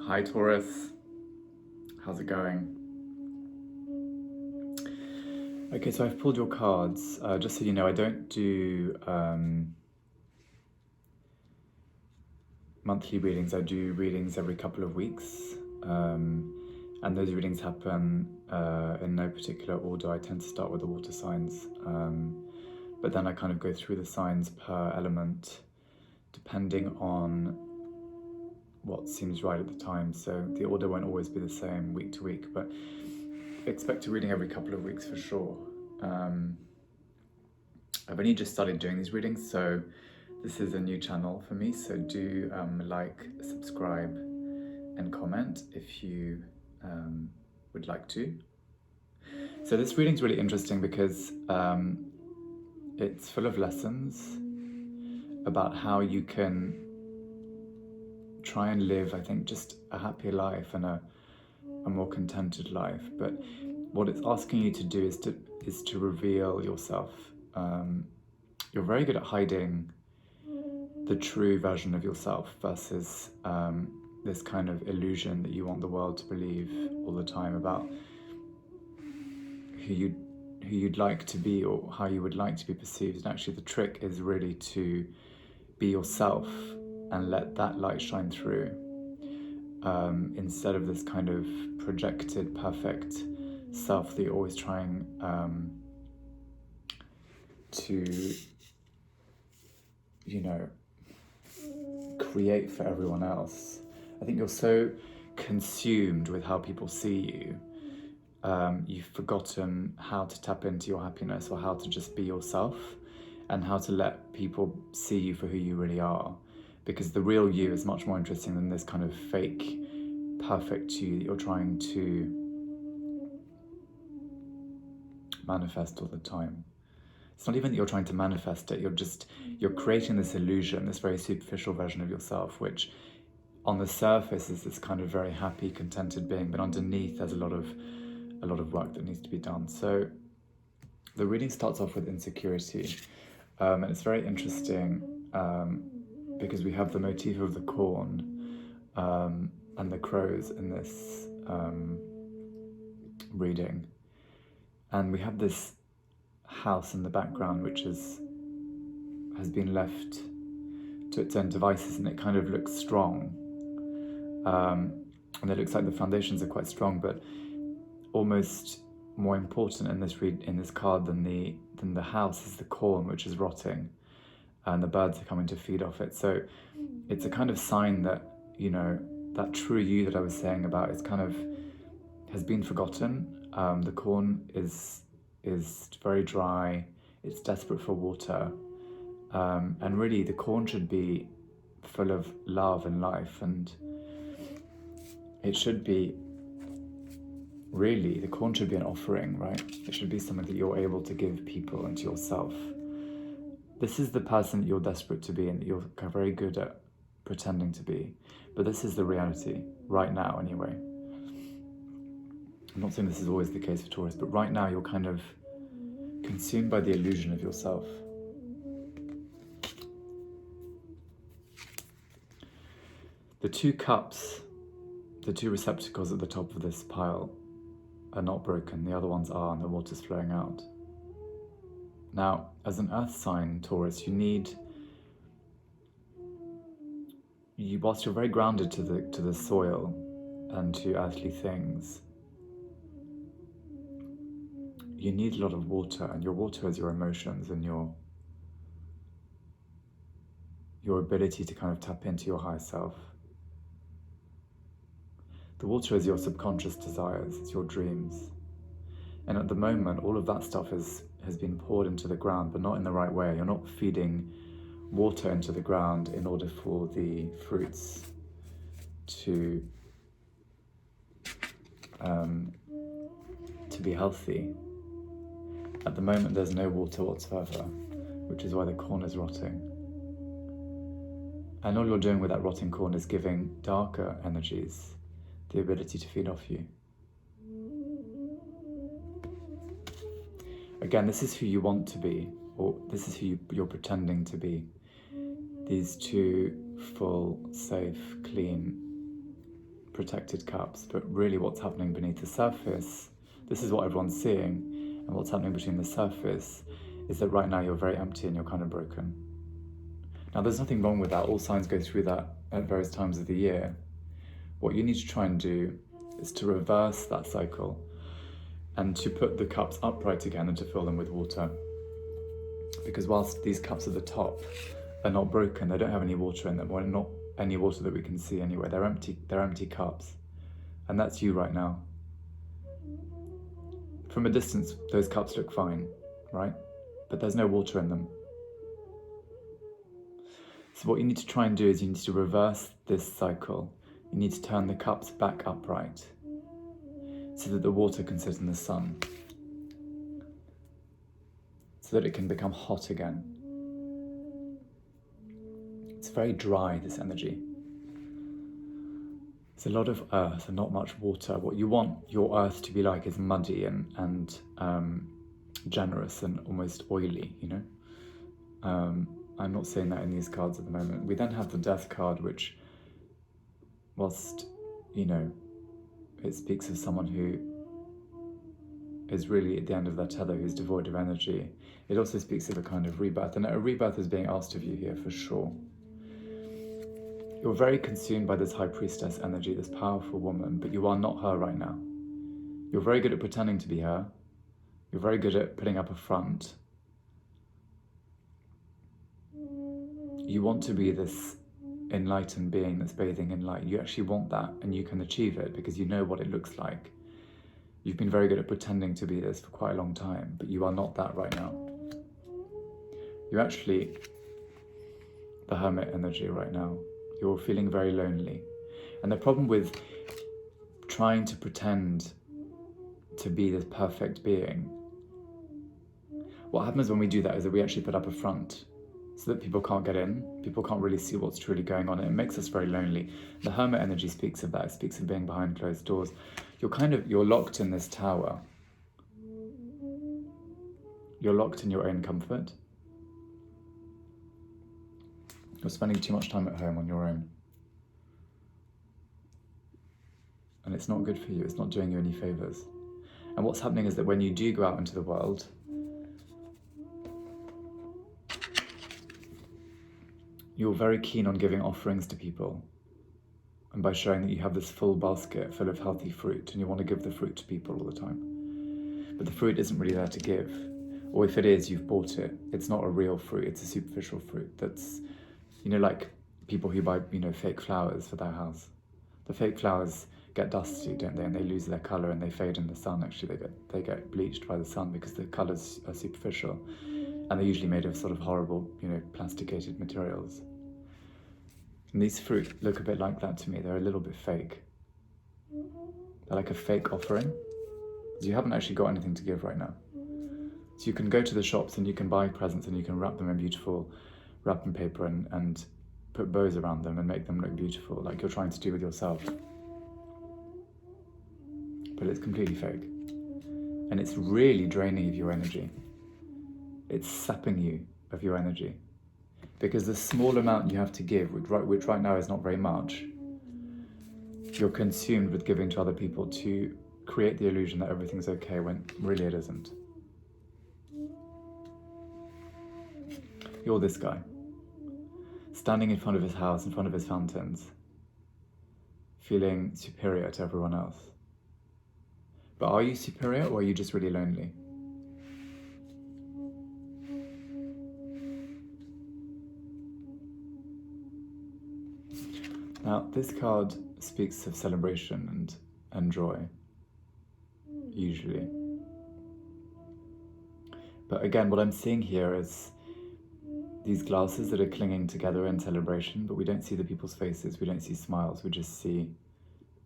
Hi Taurus, how's it going? Okay, so I've pulled your cards. Just so you know, I don't do monthly readings. I do readings every couple of weeks, and those readings happen in no particular order. I tend to start with the water signs, but then I kind of go through the signs per element, depending on what seems right at the time. So the order won't always be the same week to week, but expect a reading every couple of weeks for sure. I've only just started doing these readings, so this is a new channel for me, so do like, subscribe and comment if you would like to. So this reading's really interesting because it's full of lessons about how you can try and live, I think, just a happier life and a more contented life. But what it's asking you to do is to reveal yourself. You're very good at hiding the true version of yourself versus this kind of illusion that you want the world to believe all the time about who you'd like to be or how you would like to be perceived. And actually the trick is really to be yourself and let that light shine through, instead of this kind of projected perfect self that you're always trying to, create for everyone else. I think you're so consumed with how people see you, you've forgotten how to tap into your happiness or how to just be yourself and how to let people see you for who you really are. Because the real you is much more interesting than this kind of fake, perfect you that you're trying to manifest all the time. It's not even that you're trying to manifest it, you're creating this illusion, this very superficial version of yourself, which on the surface is this kind of very happy, contented being, but underneath there's a lot of work that needs to be done. So the reading starts off with insecurity, and it's very interesting because we have the motif of the corn and the crows in this reading, and we have this house in the background which has been left to its own devices, and it kind of looks strong, and it looks like the foundations are quite strong, but almost more important in this card than the house is the corn, which is rotting, and the birds are coming to feed off it. So it's a kind of sign that, that true you that I was saying about has been forgotten. The corn is very dry, it's desperate for water, and really the corn should be full of love and life, and it should be, really, the corn should be an offering, right? It should be something that you're able to give people and to yourself. This is the person that you're desperate to be and that you're very good at pretending to be, but this is the reality, right now anyway. I'm not saying this is always the case for Taurus, but right now you're kind of consumed by the illusion of yourself. The two cups, the two receptacles at the top of this pile are not broken, the other ones are, and the water's flowing out. Now, as an earth sign, Taurus, whilst you're very grounded to the soil and to earthly things, you need a lot of water, and your water is your emotions and your ability to kind of tap into your higher self. The water is your subconscious desires, it's your dreams. And at the moment, all of that stuff has been poured into the ground, but not in the right way. You're not feeding water into the ground in order for the fruits to be healthy. At the moment, there's no water whatsoever, which is why the corn is rotting. And all you're doing with that rotting corn is giving darker energies the ability to feed off you. Again, this is who you want to be, or this is who you're pretending to be. These two full, safe, clean, protected cups, but really what's happening beneath the surface, this is what everyone's seeing, and what's happening between the surface is that right now you're very empty and you're kind of broken. Now there's nothing wrong with that, all signs go through that at various times of the year. What you need to try and do is to reverse that cycle and to put the cups upright again and to fill them with water. Because whilst these cups at the top are not broken, they don't have any water in them, or not any water that we can see anyway. They're empty cups. And that's you right now. From a distance, those cups look fine, right? But there's no water in them. So what you need to try and do is you need to reverse this cycle. You need to turn the cups back upright so that the water can sit in the sun, so that it can become hot again. It's very dry, this energy. There's a lot of earth and not much water. What you want your earth to be like is muddy and generous and almost oily, you know? I'm not saying that in these cards at the moment. We then have the Death card, which, whilst, you know, it speaks of someone who is really at the end of their tether, who's devoid of energy. It also speaks of a kind of rebirth, and a rebirth is being asked of you here for sure. You're very consumed by this High Priestess energy, this powerful woman, but you are not her right now. You're very good at pretending to be her. You're very good at putting up a front. You want to be this enlightened being that's bathing in light. You actually want that, and you can achieve it because you know what it looks like. You've been very good at pretending to be this for quite a long time, but you are not that right now. You're actually the Hermit energy right now. You're feeling very lonely. And the problem with trying to pretend to be this perfect being, what happens when we do that is that we actually put up a front so that people can't get in, people can't really see what's truly going on. It makes us very lonely. The Hermit energy speaks of that. It speaks of being behind closed doors. You're locked in this tower. You're locked in your own comfort. You're spending too much time at home on your own. And it's not good for you. It's not doing you any favors. And what's happening is that when you do go out into the world, you're very keen on giving offerings to people, and by showing that you have this full basket full of healthy fruit, and you want to give the fruit to people all the time. But the fruit isn't really there to give, or if it is, you've bought it. It's not a real fruit, it's a superficial fruit that's, you know, like people who buy, you know, fake flowers for their house. The fake flowers get dusty, don't they? And they lose their colour and they fade in the sun. Actually, they get bleached by the sun because the colours are superficial. And they're usually made of sort of horrible, you know, plasticated materials. And these fruit look a bit like that to me. They're a little bit fake. They're like a fake offering. You haven't actually got anything to give right now. So you can go to the shops and you can buy presents and you can wrap them in beautiful wrapping paper and put bows around them and make them look beautiful, like you're trying to do with yourself. But it's completely fake. And it's really draining of your energy. It's sapping you of your energy. Because the small amount you have to give, which right now is not very much, you're consumed with giving to other people to create the illusion that everything's okay when really it isn't. You're this guy, standing in front of his house, in front of his fountains, feeling superior to everyone else. But are you superior, or are you just really lonely? Now, this card speaks of celebration and joy, usually. But again, what I'm seeing here is these glasses that are clinging together in celebration, but we don't see the people's faces, we don't see smiles, we just see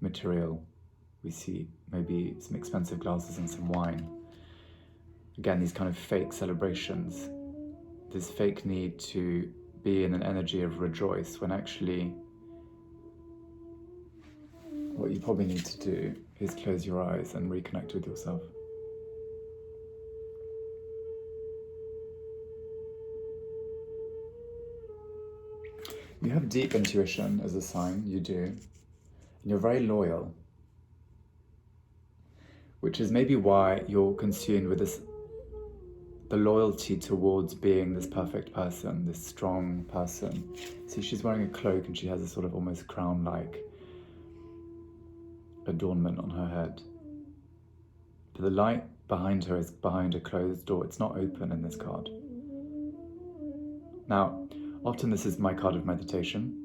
material. We see maybe some expensive glasses and some wine. Again, these kind of fake celebrations, this fake need to be in an energy of rejoice, when actually what you probably need to do is close your eyes and reconnect with yourself. You have deep intuition as a sign, you do. And you're very loyal, which is maybe why you're consumed with the loyalty towards being this perfect person, this strong person. See, she's wearing a cloak and she has a sort of almost crown-like adornment on her head. But the light behind her is behind a closed door. It's not open in this card. Now, often this is my card of meditation.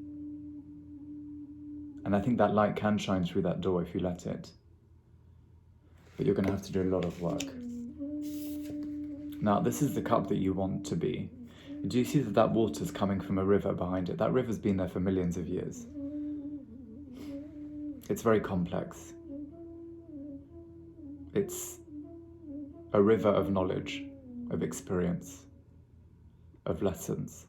And I think that light can shine through that door if you let it. But you're going to have to do a lot of work. Now, this is the cup that you want to be. Do you see that that water's coming from a river behind it? That river's been there for millions of years. It's very complex. It's a river of knowledge, of experience, of lessons,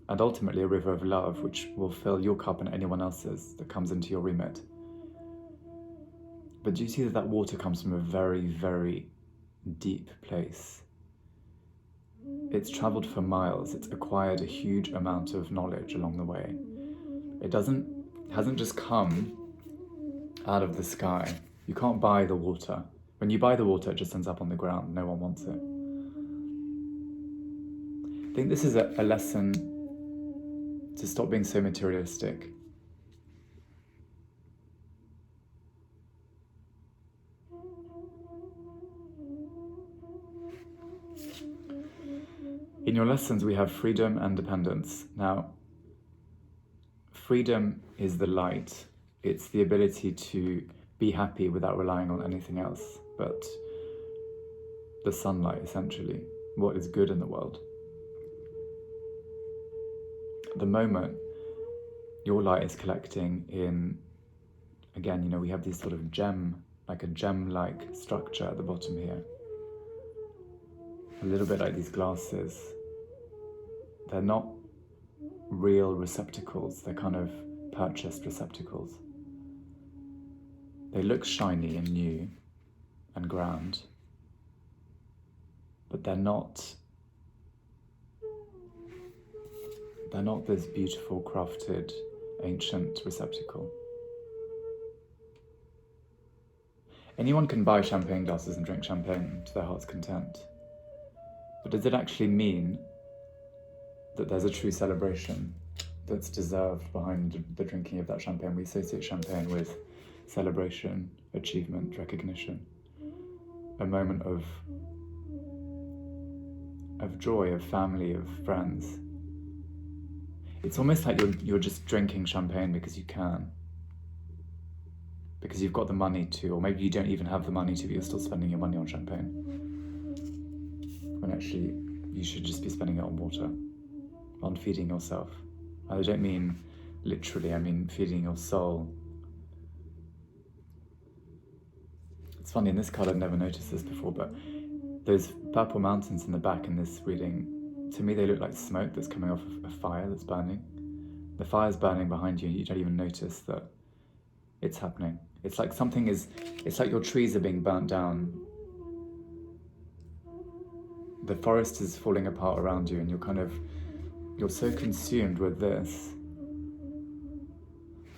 and ultimately a river of love, which will fill your cup and anyone else's that comes into your remit. But do you see that that water comes from a very, very deep place? It's traveled for miles. It's acquired a huge amount of knowledge along the way. It hasn't just come out of the sky. You can't buy the water. When you buy the water, it just ends up on the ground. No one wants it. I think this is a lesson to stop being so materialistic. In your lessons, we have freedom and dependence. Now, freedom is the light. It's the ability to be happy without relying on anything else but the sunlight, essentially, what is good in the world. At the moment, your light is collecting in, again, we have these sort of like a gem-like structure at the bottom here. A little bit like these glasses. They're not real receptacles, they're kind of purchased receptacles. They look shiny and new and grand, but they're not this beautiful, crafted, ancient receptacle. Anyone can buy champagne glasses and drink champagne to their heart's content. But does it actually mean that there's a true celebration that's deserved behind the drinking of that champagne? We associate champagne with celebration, achievement, recognition, a moment of joy, of family, of friends. It's almost like you're just drinking champagne because you can, because you've got the money to, or maybe you don't even have the money to, but you're still spending your money on champagne. When actually, you should just be spending it on water, on feeding yourself. I don't mean literally, I mean feeding your soul. It's funny, in this card I'd never noticed this before, but those purple mountains in the back in this reading, to me they look like smoke that's coming off of a fire that's burning. The fire's burning behind you and you don't even notice that it's happening. It's like it's like your trees are being burnt down. The forest is falling apart around you and you're so consumed with this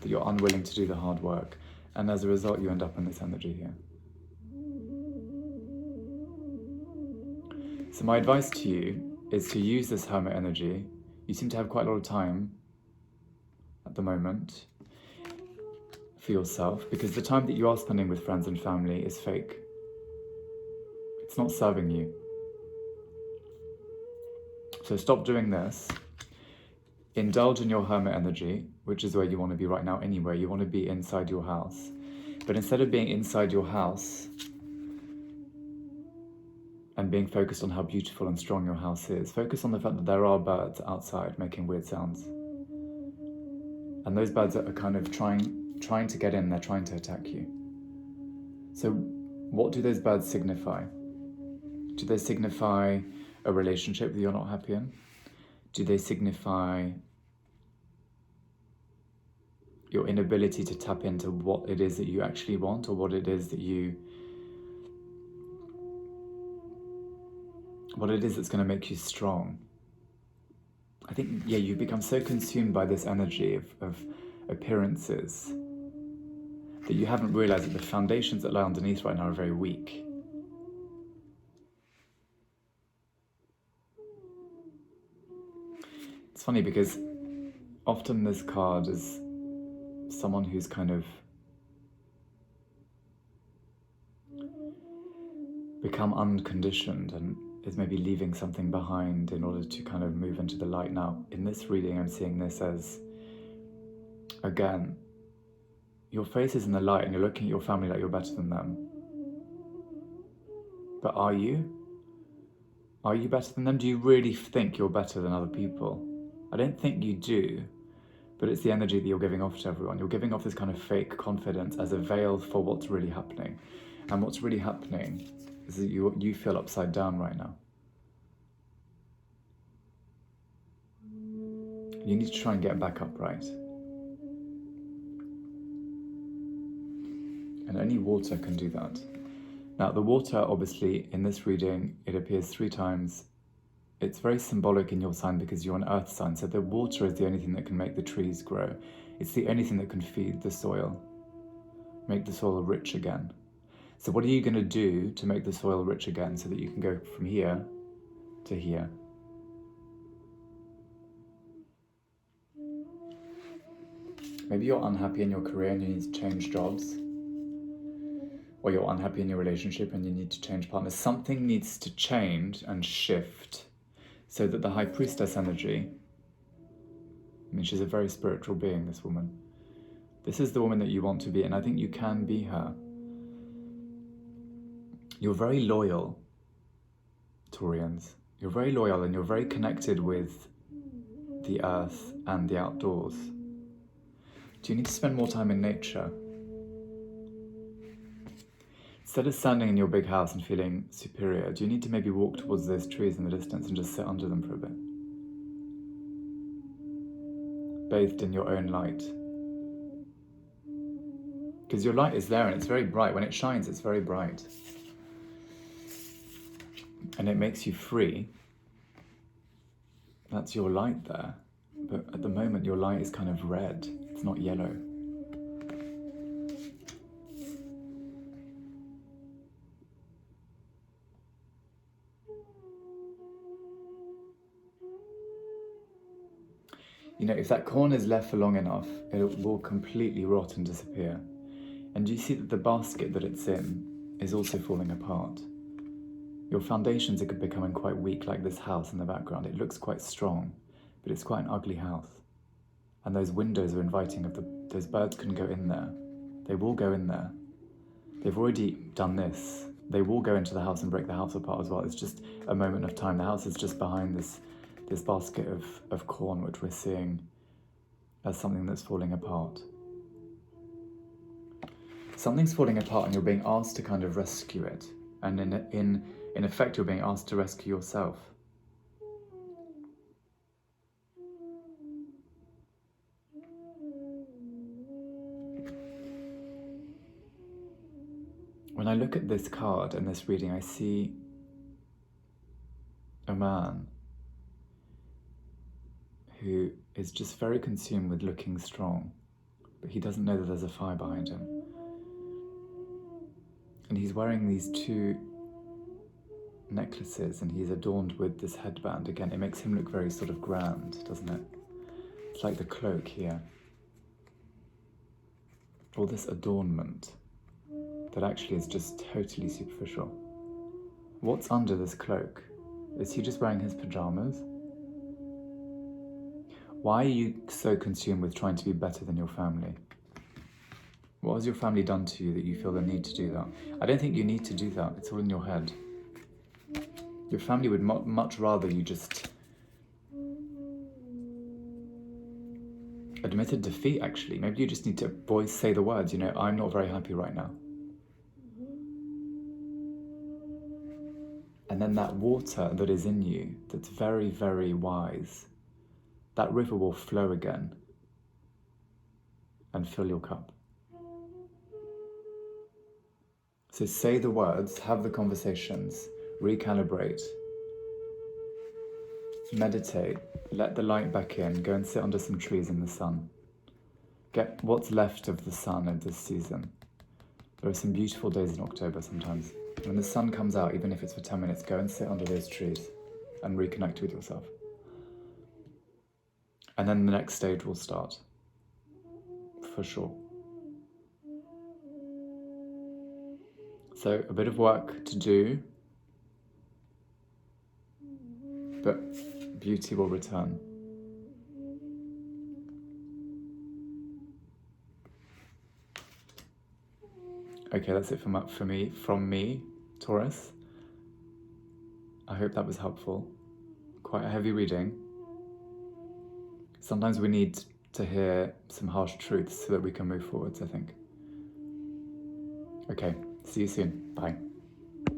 that you're unwilling to do the hard work. And as a result, you end up in this energy here. So my advice to you is to use this hermit energy. You seem to have quite a lot of time at the moment for yourself, because the time that you are spending with friends and family is fake. It's not serving you. So stop doing this. Indulge in your hermit energy, which is where you want to be right now anyway. You want to be inside your house. But instead of being inside your house and being focused on how beautiful and strong your house is, focus on the fact that there are birds outside making weird sounds. And those birds are kind of trying to get in, they're trying to attack you. So what do those birds signify? Do they signify a relationship that you're not happy in? Do they signify your inability to tap into what it is that you actually want, or what it is that's going to make you strong? I think, you become so consumed by this energy of appearances that you haven't realized that the foundations that lie underneath right now are very weak. It's funny because often this card is someone who's kind of become unconditioned and is maybe leaving something behind in order to kind of move into the light. Now, in this reading, I'm seeing this as, again, your face is in the light and you're looking at your family like you're better than them. But are you? Are you better than them? Do you really think you're better than other people? I don't think you do, but it's the energy that you're giving off to everyone. You're giving off this kind of fake confidence as a veil for what's really happening. And what's really happening is that you feel upside down right now. You need to try and get back upright. And only water can do that. Now, the water, obviously, in this reading, it appears 3 times. It's very symbolic in your sign because you're an earth sign, so the water is the only thing that can make the trees grow. It's the only thing that can feed the soil, make the soil rich again. So what are you going to do to make the soil rich again so that you can go from here to here? Maybe you're unhappy in your career and you need to change jobs. Or you're unhappy in your relationship and you need to change partners. Something needs to change and shift so that the High Priestess energy, I mean, she's a very spiritual being, this woman. This is the woman that you want to be, and I think you can be her. You're very loyal, Taurians. You're very loyal and you're very connected with the earth and the outdoors. Do you need to spend more time in nature? Instead of standing in your big house and feeling superior, do you need to maybe walk towards those trees in the distance and just sit under them for a bit? Bathed in your own light. Because your light is there and it's very bright. When it shines, it's very bright. And it makes you free. That's your light there. But at the moment, your light is kind of red. It's not yellow. You know, if that corn is left for long enough, it will completely rot and disappear. And you see that the basket that it's in is also falling apart. Your foundations are becoming quite weak, like this house in the background. It looks quite strong, but it's quite an ugly house. And those windows are inviting those birds can go in there. They will go in there. They've already done this. They will go into the house and break the house apart as well. It's just a moment of time. The house is just behind this basket of corn, which we're seeing as something that's falling apart. Something's falling apart and you're being asked to kind of rescue it. And in effect, you're being asked to rescue yourself. When I look at this card and this reading, I see a man who is just very consumed with looking strong, but he doesn't know that there's a fire behind him. And he's wearing these 2 necklaces and he's adorned with this headband. Again, it makes him look very sort of grand, doesn't it? It's like the cloak here. All this adornment that actually is just totally superficial. What's under this cloak? Is he just wearing his pajamas? Why are you so consumed with trying to be better than your family? What has your family done to you that you feel the need to do that? I don't think you need to do that. It's all in your head. Your family would much rather you just admitted defeat, actually. Maybe you just need to say the words, you know, I'm not very happy right now. And then that water that is in you, that's very, very wise, that river will flow again and fill your cup. So say the words, have the conversations, recalibrate, meditate, let the light back in, go and sit under some trees in the sun. get what's left of the sun in this season. There are some beautiful days in October sometimes. When the sun comes out, even if it's for 10 minutes, go and sit under those trees and reconnect with yourself. And then the next stage will start, for sure. So a bit of work to do, but beauty will return. Okay, that's it from me, Taurus. I hope that was helpful. Quite a heavy reading. Sometimes we need to hear some harsh truths so that we can move forwards, I think. Okay, see you soon. Bye.